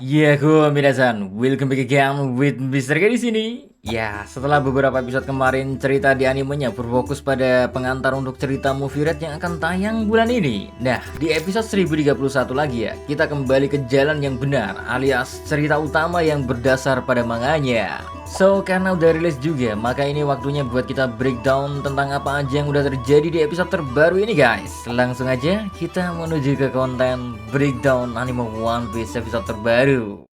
Minasan, welcome back again with Mr. K di sini. Ya, setelah beberapa episode kemarin cerita di animenya berfokus pada pengantar untuk cerita movie Red yang akan tayang bulan ini. Nah, di episode 1031 lagi ya, kita kembali ke jalan yang benar alias cerita utama yang berdasar pada manganya. So, karena udah rilis juga, maka ini waktunya buat kita breakdown tentang apa aja yang udah terjadi di episode terbaru ini guys. Langsung aja kita menuju ke konten breakdown anime One Piece episode terbaru.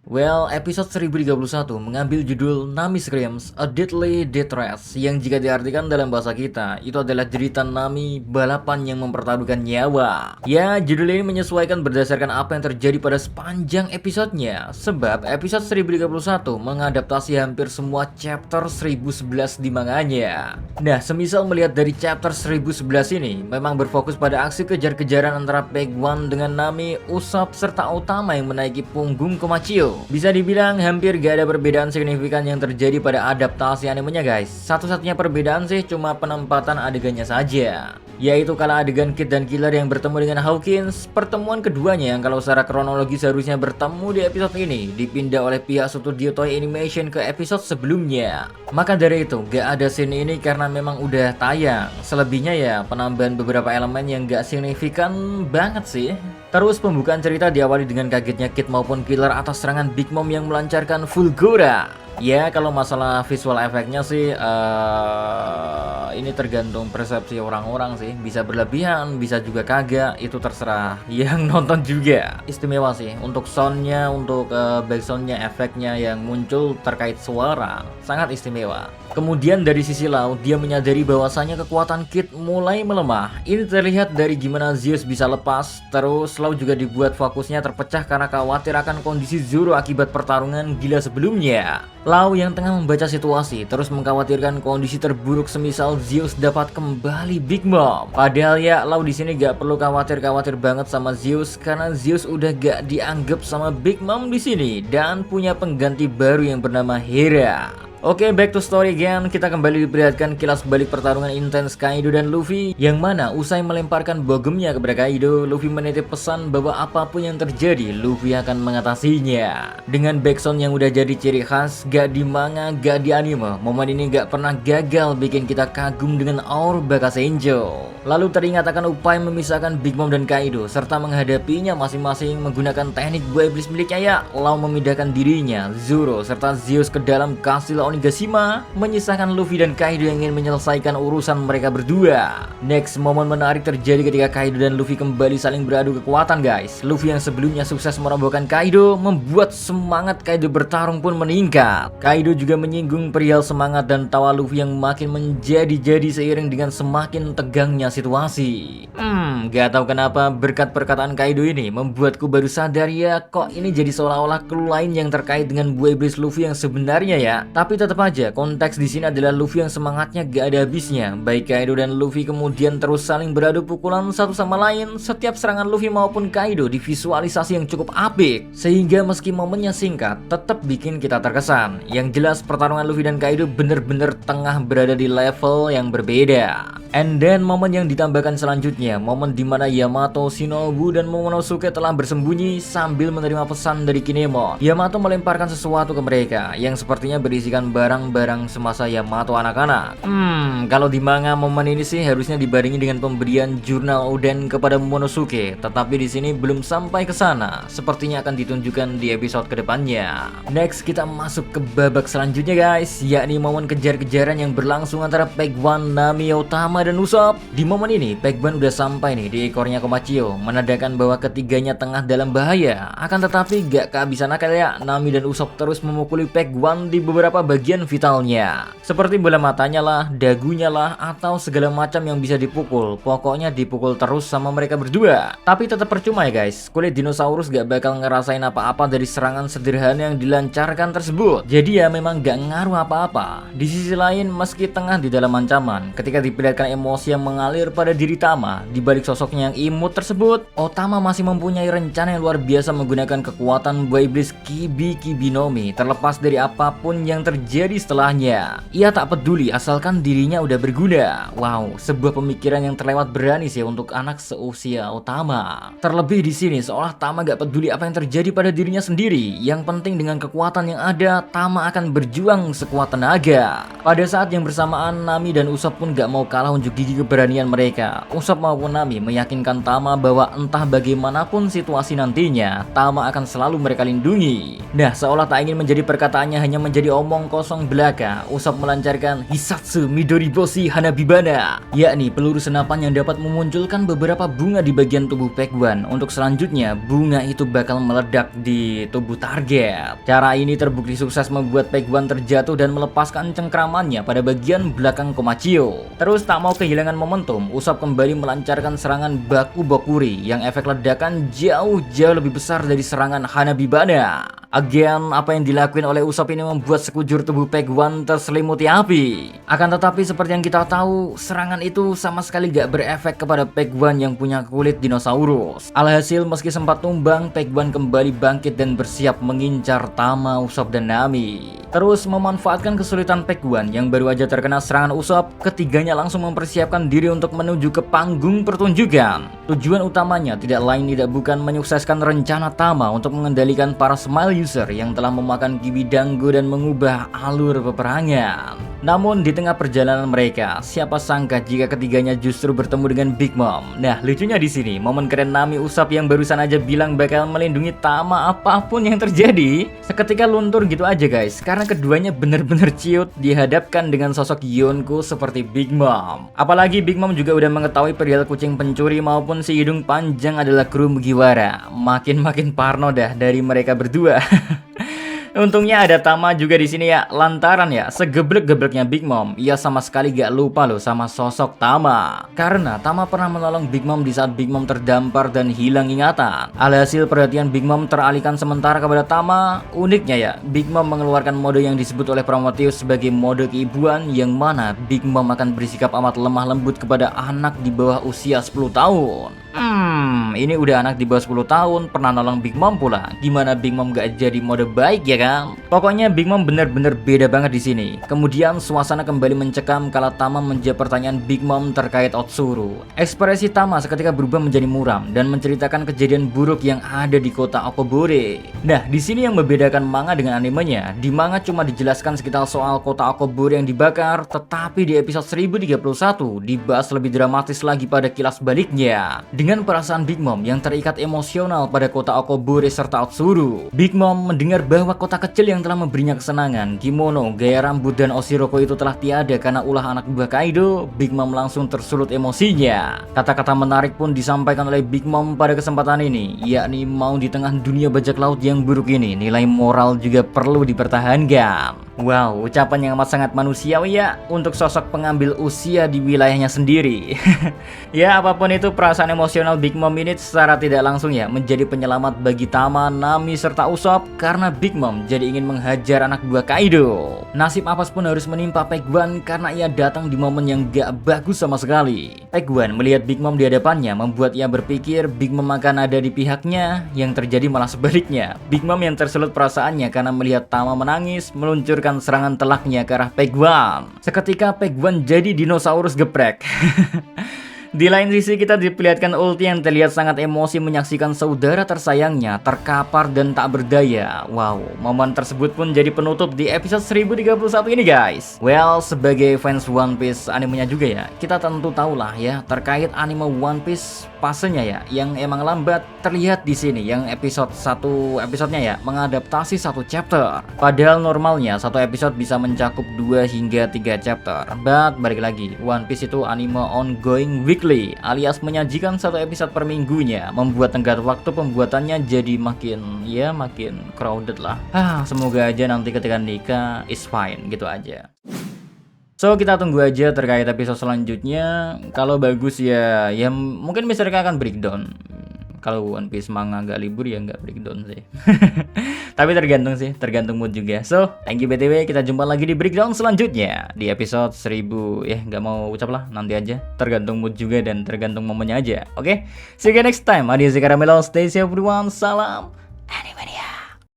Well, episode 1031 mengambil judul Nami Screams A Deadly Death Race, yang jika diartikan dalam bahasa kita, itu adalah jeritan Nami, balapan yang mempertaruhkan nyawa. Ya, judul ini menyesuaikan berdasarkan apa yang terjadi pada sepanjang episodenya, sebab episode 1031 mengadaptasi hampir semua chapter 1011 di manganya. Nah, semisal melihat dari chapter 1011 ini, memang berfokus pada aksi kejar-kejaran antara Peg One dengan Nami, Usopp, serta Otama yang menaiki punggung Komachio. Bisa dibilang hampir gak ada perbedaan signifikan yang terjadi pada adaptasi animenya guys. Satu-satunya perbedaan sih cuma penempatan adegannya saja, yaitu kala adegan Kid dan Killer yang bertemu dengan Hawkins. Pertemuan keduanya yang kalau secara kronologi seharusnya bertemu di episode ini dipindah oleh pihak studio Toei Animation ke episode sebelumnya. Maka dari itu gak ada scene ini karena memang udah tayang. Selebihnya ya penambahan beberapa elemen yang gak signifikan banget sih. Terus pembukaan cerita diawali dengan kagetnya Kid maupun Killer atas serangan Big Mom yang melancarkan Fulgura. Ya, kalau masalah visual efeknya sih ini tergantung persepsi orang-orang sih. Bisa berlebihan, bisa juga kagak, itu terserah yang nonton juga. Istimewa sih untuk soundnya, untuk backsoundnya, efeknya yang muncul terkait suara sangat istimewa. Kemudian dari sisi laut, dia menyadari bahwasanya kekuatan Kid mulai melemah. Ini terlihat dari gimana Zeus bisa lepas. Terus Laut juga dibuat fokusnya terpecah karena khawatir akan kondisi Zoro akibat pertarungan gila sebelumnya. Lau yang tengah membaca situasi terus mengkhawatirkan kondisi terburuk semisal Zeus dapat kembali Big Mom. Padahal ya Lau di sini gak perlu khawatir banget sama Zeus karena Zeus udah gak dianggap sama Big Mom di sini dan punya pengganti baru yang bernama Hera. Oke, back to story again. Kita kembali diperlihatkan kilas balik pertarungan intens Kaido dan Luffy, yang mana usai melemparkan bogemnya kepada Kaido, Luffy menitip pesan bahwa apapun yang terjadi, Luffy akan mengatasinya. Dengan backsound yang udah jadi ciri khas, gak di manga, gak di anime, momen ini gak pernah gagal bikin kita kagum dengan aura bakat Senjo. Lalu teringat akan upaya memisahkan Big Mom dan Kaido, serta menghadapinya masing-masing menggunakan teknik buah iblis miliknya ya. Lau memindahkan dirinya, Zoro, serta Zeus ke dalam kastil Onigashima, menyisahkan Luffy dan Kaido yang ingin menyelesaikan urusan mereka berdua. Next, momen menarik terjadi ketika Kaido dan Luffy kembali saling beradu kekuatan guys. Luffy yang sebelumnya sukses merobohkan Kaido, membuat semangat Kaido bertarung pun meningkat. Kaido juga menyinggung perihal semangat dan tawa Luffy yang makin menjadi-jadi seiring dengan semakin tegangnya situasi. Gak tahu kenapa berkat perkataan Kaido ini membuatku baru sadar ya, kok ini jadi seolah-olah clue lain yang terkait dengan buah iblis Luffy yang sebenarnya ya. Tapi tetap aja konteks di sini adalah Luffy yang semangatnya gak ada habisnya. Baik Kaido dan Luffy kemudian terus saling beradu pukulan satu sama lain. Setiap serangan Luffy maupun Kaido divisualisasi yang cukup apik, sehingga meski momennya singkat tetap bikin kita terkesan. Yang jelas pertarungan Luffy dan Kaido bener-bener tengah berada di level yang berbeda. And then momen yang ditambahkan selanjutnya, momen dimana Yamato, Shinobu, dan Momonosuke telah bersembunyi sambil menerima pesan dari Kinemon. Yamato melemparkan sesuatu ke mereka yang sepertinya berisikan barang-barang semasa Yamato anak-anak. Kalau di manga momen ini sih harusnya dibarengi dengan pemberian jurnal Oden kepada Momonosuke, tetapi di sini belum sampai ke sana. Sepertinya akan ditunjukkan di episode kedepannya. Next kita masuk ke babak selanjutnya guys, yakni momen kejar-kejaran yang berlangsung antara Peg One, Nami, Otama, dan Usopp. Di momen ini Peg One udah sampai nih di ekornya Komachio, menandakan bahwa ketiganya tengah dalam bahaya. Akan tetapi gak kehabisan akal ya, Nami dan Usopp terus memukuli Peg One di beberapa bagian vitalnya, seperti bola matanya lah, dagunya lah, atau segala macam yang bisa dipukul. Pokoknya dipukul terus sama mereka berdua. Tapi tetap percuma ya guys, kulit dinosaurus gak bakal ngerasain apa-apa dari serangan sederhana yang dilancarkan tersebut. Jadi ya memang gak ngaruh apa-apa. Di sisi lain, meski tengah di dalam ancaman, ketika diperlihatkan emosi yang mengalir pada diri Tama di balik sosoknya yang imut tersebut, Otama masih mempunyai rencana yang luar biasa menggunakan kekuatan buah iblis Kibi Kibinomi. Terlepas dari apapun yang terjadi terjadi setelahnya. Ia tak peduli asalkan dirinya udah berguna. Wow, sebuah pemikiran yang terlewat berani sih untuk anak seusia Tama. Terlebih di sini seolah Tama gak peduli apa yang terjadi pada dirinya sendiri. Yang penting dengan kekuatan yang ada, Tama akan berjuang sekuat tenaga. Pada saat yang bersamaan, Nami dan Usopp pun gak mau kalah unjuk gigi keberanian mereka. Usopp maupun Nami meyakinkan Tama bahwa entah bagaimanapun situasi nantinya, Tama akan selalu mereka lindungi. Nah, seolah tak ingin menjadi perkataannya hanya menjadi omong kosong belaka, Usopp melancarkan Hisatsu Midoriboshi Hanabibana, yakni peluru senapan yang dapat memunculkan beberapa bunga di bagian tubuh Pac-Man. Untuk selanjutnya, bunga itu bakal meledak di tubuh target. Cara ini terbukti sukses membuat Pac-Man terjatuh dan melepaskan cengkramannya pada bagian belakang Komachio. Terus tak mau kehilangan momentum, Usopp kembali melancarkan serangan Baku Bokuri yang efek ledakan jauh-jauh lebih besar dari serangan Hanabibana. Again, apa yang dilakuin oleh Usopp ini membuat sekujur tubuh Pac-Man terselimuti api. Akan tetapi seperti yang kita tahu, serangan itu sama sekali gak berefek kepada Pac-Man yang punya kulit dinosaurus. Alhasil meski sempat tumbang, Pac-Man kembali bangkit dan bersiap mengincar Tama, Usopp dan Nami. Terus memanfaatkan kesulitan Pac-Man yang baru aja terkena serangan Usopp, ketiganya langsung mempersiapkan diri untuk menuju ke panggung pertunjukan. Tujuan utamanya tidak lain tidak bukan menyukseskan rencana Tama untuk mengendalikan para Smile User yang telah memakan Kibi Dango dan mengubah alur peperangan. Namun di tengah perjalanan mereka, siapa sangka jika ketiganya justru bertemu dengan Big Mom. Nah, lucunya di sini, momen keren Nami Usopp yang barusan aja bilang bakal melindungi Tama apapun yang terjadi, seketika luntur gitu aja guys, karena keduanya bener-bener ciut dihadapkan dengan sosok Yonko seperti Big Mom. Apalagi Big Mom juga udah mengetahui perihal kucing pencuri maupun si hidung panjang adalah kru Mugiwara. Makin parno dah dari mereka berdua. Untungnya ada Tama juga di sini ya, lantaran ya segeblek-gebleknya Big Mom, ia sama sekali gak lupa loh sama sosok Tama. Karena Tama pernah menolong Big Mom di saat Big Mom terdampar dan hilang ingatan. Alhasil perhatian Big Mom teralihkan sementara kepada Tama. Uniknya ya, Big Mom mengeluarkan mode yang disebut oleh Prometheus sebagai mode keibuan, yang mana Big Mom akan bersikap amat lemah lembut kepada anak di bawah usia 10 tahun. Ini udah anak di bawah 10 tahun, pernah nolong Big Mom pula. Gimana Big Mom gak jadi mode baik ya kan? Pokoknya Big Mom bener-bener beda banget di sini. Kemudian suasana kembali mencekam kala Tama menjawab pertanyaan Big Mom terkait Otsuru. Ekspresi Tama seketika berubah menjadi muram dan menceritakan kejadian buruk yang ada di kota Okobore. Nah, di sini yang membedakan manga dengan animenya. Di manga cuma dijelaskan sekitar soal kota Okobore yang dibakar, tetapi di episode 1031 dibahas lebih dramatis lagi pada kilas baliknya. Dengan perasaan Big Mom yang terikat emosional pada kota Okobore serta Otsuru, Big Mom mendengar bahwa kota kecil yang telah memberinya kesenangan, kimono, gaya rambut dan Oshiroko itu telah tiada karena ulah anak buah Kaido. Big Mom langsung tersulut emosinya. Kata-kata menarik pun disampaikan oleh Big Mom pada kesempatan ini, yakni mau di tengah dunia bajak laut yang buruk ini, nilai moral juga perlu dipertahankan. Wow, ucapan yang amat sangat manusiawi ya untuk sosok pengambil usia di wilayahnya sendiri. Ya, apapun itu, perasaan emosional Big Mom ini secara tidak langsung ya menjadi penyelamat bagi Tama, Nami serta Usopp, karena Big Mom jadi ingin menghajar anak buah Kaido. Nasib apes pun harus menimpa Pac-Man karena ia datang di momen yang gak bagus sama sekali. Pac-Man melihat Big Mom di hadapannya membuat ia berpikir Big Mom akan ada di pihaknya, yang terjadi malah sebaliknya. Big Mom yang tersulut perasaannya karena melihat Tama menangis meluncurkan serangan telaknya ke arah Pac-Man. Seketika Pac-Man jadi dinosaurus geprek. Di lain sisi kita diperlihatkan ulti yang terlihat sangat emosi menyaksikan saudara tersayangnya terkapar dan tak berdaya. Wow, momen tersebut pun jadi penutup di episode 1031 ini guys. Well, sebagai fans One Piece animenya juga ya, kita tentu tahulah ya terkait anime One Piece fasenya ya yang emang lambat. Terlihat di sini yang episode 1 episodenya ya mengadaptasi satu chapter. Padahal normalnya satu episode bisa mencakup 2 hingga 3 chapter. But balik lagi, One Piece itu anime ongoing weekly, alias menyajikan satu episode per minggunya, membuat tenggat waktu pembuatannya jadi makin crowded lah. Semoga aja nanti ketika nikah is fine gitu aja. So, kita tunggu aja terkait episode selanjutnya. Kalau bagus ya mungkin misalnya akan breakdown. Kalau One Piece manga nggak libur ya nggak breakdown sih. Tapi tergantung mood juga. So, thank you BTW, kita jumpa lagi di breakdown selanjutnya di episode 1000. Nggak mau ucap lah, nanti aja. Tergantung mood juga dan tergantung momennya aja. Oke? See you again next time. Adios, Karamelo. Stay safe everyone. Salam. Anime.